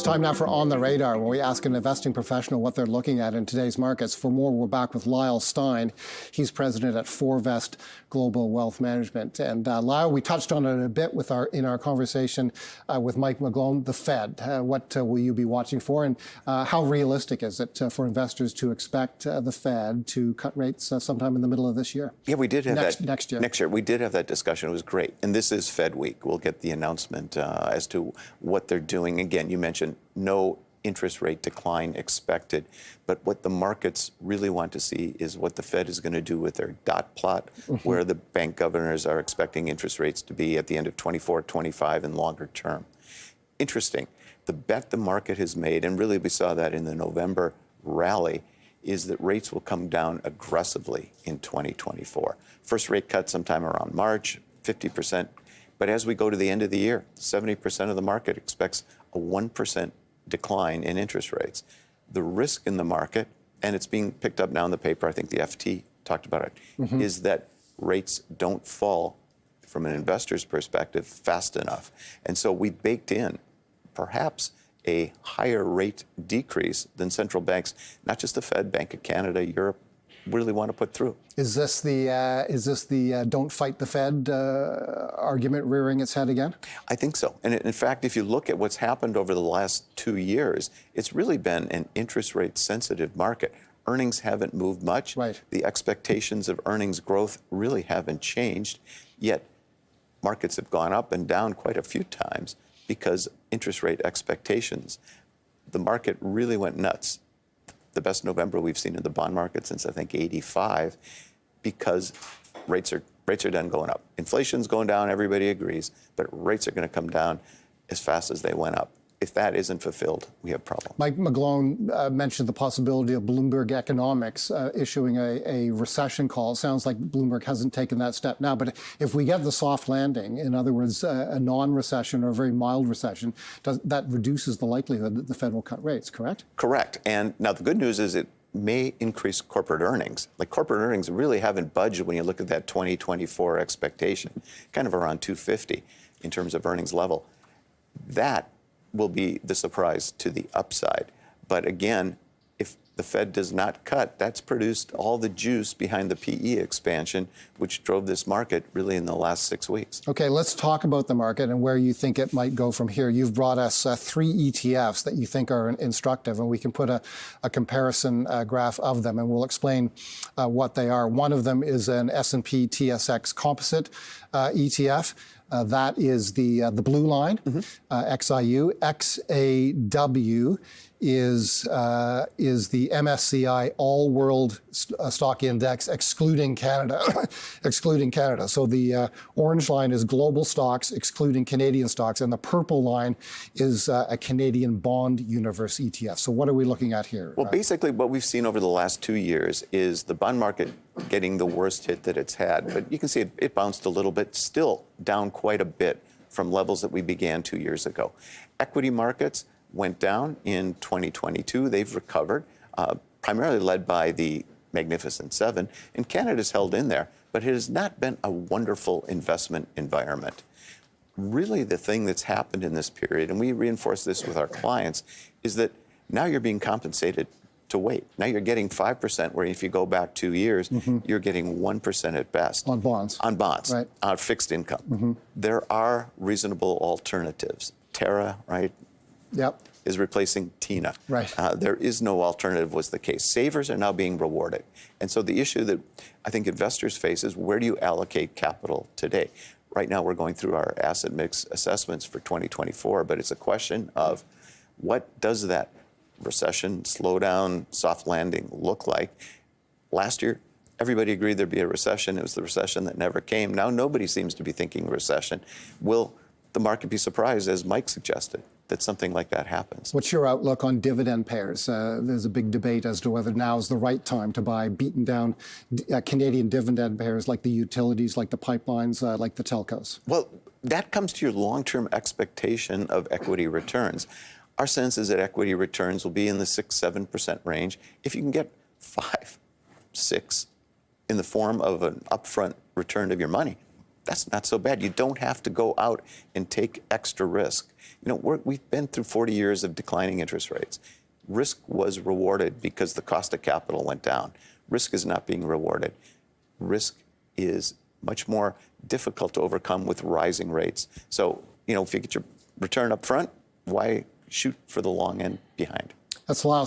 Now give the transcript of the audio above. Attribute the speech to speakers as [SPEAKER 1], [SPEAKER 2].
[SPEAKER 1] It's time now for On the Radar, where we ask an investing professional what they're looking at in today's markets. For more, we're back with Lyle Stein. He's president at Forvest Global Wealth Management. And Lyle, we touched on it a bit in our conversation with Mike McGlone, the Fed. What will you be watching for, and how realistic is it for investors to expect the Fed to cut rates sometime in the middle of this year?
[SPEAKER 2] Yeah, we did have
[SPEAKER 1] next year.
[SPEAKER 2] Next year, we did have that discussion. It was great. And this is Fed week. We'll get the announcement as to what they're doing. Again, you mentioned no interest rate decline expected, but what the markets really want to see is what the Fed is going to do with their dot plot, where the bank governors are expecting interest rates to be at the end of 24, 25 and longer term. Interesting. The bet the market has made, and really we saw that in the November rally, is that rates will come down aggressively in 2024. First rate cut sometime around March, 50%. But as we go to the end of the year, 70% of the market expects a 1% decline in interest rates. The risk in the market, and it's being picked up now in the paper, I think the FT talked about it, is that rates don't fall from an investor's perspective fast enough. And so we baked in perhaps a higher rate decrease than central banks, not just the Fed, Bank of Canada, Europe, really want to put through.
[SPEAKER 1] Is this the don't fight the Fed argument rearing its head again?
[SPEAKER 2] I think so. And in fact, if you look at what's happened over the last 2 years, it's really been an interest rate sensitive market. Earnings haven't moved much.
[SPEAKER 1] Right.
[SPEAKER 2] The expectations of earnings growth really haven't changed, yet markets have gone up and down quite a few times because interest rate expectations. The market really went nuts. The best November we've seen in the bond market since, I think, 85, because rates are done going up. Inflation's going down, everybody agrees, but rates are going to come down as fast as they went up. If that isn't fulfilled, we have problems.
[SPEAKER 1] Mike McGlone mentioned the possibility of Bloomberg Economics issuing a recession call. It sounds like Bloomberg hasn't taken that step now, but if we get the soft landing, in other words, a non-recession or a very mild recession, that reduces the likelihood that the Fed will cut rates, correct?
[SPEAKER 2] Correct. And now the good news is it may increase corporate earnings. Like, corporate earnings really haven't budged when you look at that 2024 expectation, kind of around 250 in terms of earnings level. That will be the surprise to the upside. But again, if the Fed does not cut, that's produced all the juice behind the PE expansion, which drove this market really in the last 6 weeks.
[SPEAKER 1] Okay, let's talk about the market and where you think it might go from here. You've brought us 3 ETFs that you think are instructive, and we can put a comparison graph of them, and we'll explain what they are. One of them is an S&P TSX Composite ETF. That is the blue line, XIU. XAW is the MSCI All World Stock Index, excluding Canada. Excluding Canada. So the orange line is global stocks, excluding Canadian stocks, and the purple line is a Canadian Bond Universe ETF. So what are we looking at here?
[SPEAKER 2] Well, basically what we've seen over the last 2 years is the bond market getting the worst hit that it's had. But you can see it bounced a little bit, still down quite a bit from levels that we began 2 years ago. Equity markets went down in 2022. They've recovered, primarily led by the Magnificent Seven. And Canada's held in there, but it has not been a wonderful investment environment. Really, the thing that's happened in this period, and we reinforce this with our clients, is that now you're being compensated to wait. Now you're getting 5%, where if you go back 2 years, you're getting 1% at best.
[SPEAKER 1] On bonds.
[SPEAKER 2] On bonds,
[SPEAKER 1] right.
[SPEAKER 2] On fixed income. There are reasonable alternatives. Terra, right?
[SPEAKER 1] Yep.
[SPEAKER 2] Is replacing Tina.
[SPEAKER 1] Right.
[SPEAKER 2] There is no alternative was the case. Savers are now being rewarded. And so the issue that I think investors face is, where do you allocate capital today? Right now we're going through our asset mix assessments for 2024, but it's a question of, what does that recession, slowdown, soft landing look like? Last year, everybody agreed there'd be a recession. It was the recession that never came. Now nobody seems to be thinking recession. Will the market be surprised, as Mike suggested, that something like that happens?
[SPEAKER 1] What's your outlook on dividend payers? There's a big debate as to whether now is the right time to buy beaten down Canadian dividend payers, like the utilities, like the pipelines, like the telcos.
[SPEAKER 2] Well, that comes to your long-term expectation of equity returns. Our sense is that equity returns will be in the 6-7% range. If you can get 5, 6 in the form of an upfront return of your money, that's not so bad. You don't have to go out and take extra risk. You know, we've been through 40 years of declining interest rates. Risk was rewarded because the cost of capital went down. Risk is not being rewarded. Risk is much more difficult to overcome with rising rates. So, you know, if you get your return up front, why shoot for the long end behind?
[SPEAKER 1] That's Lyle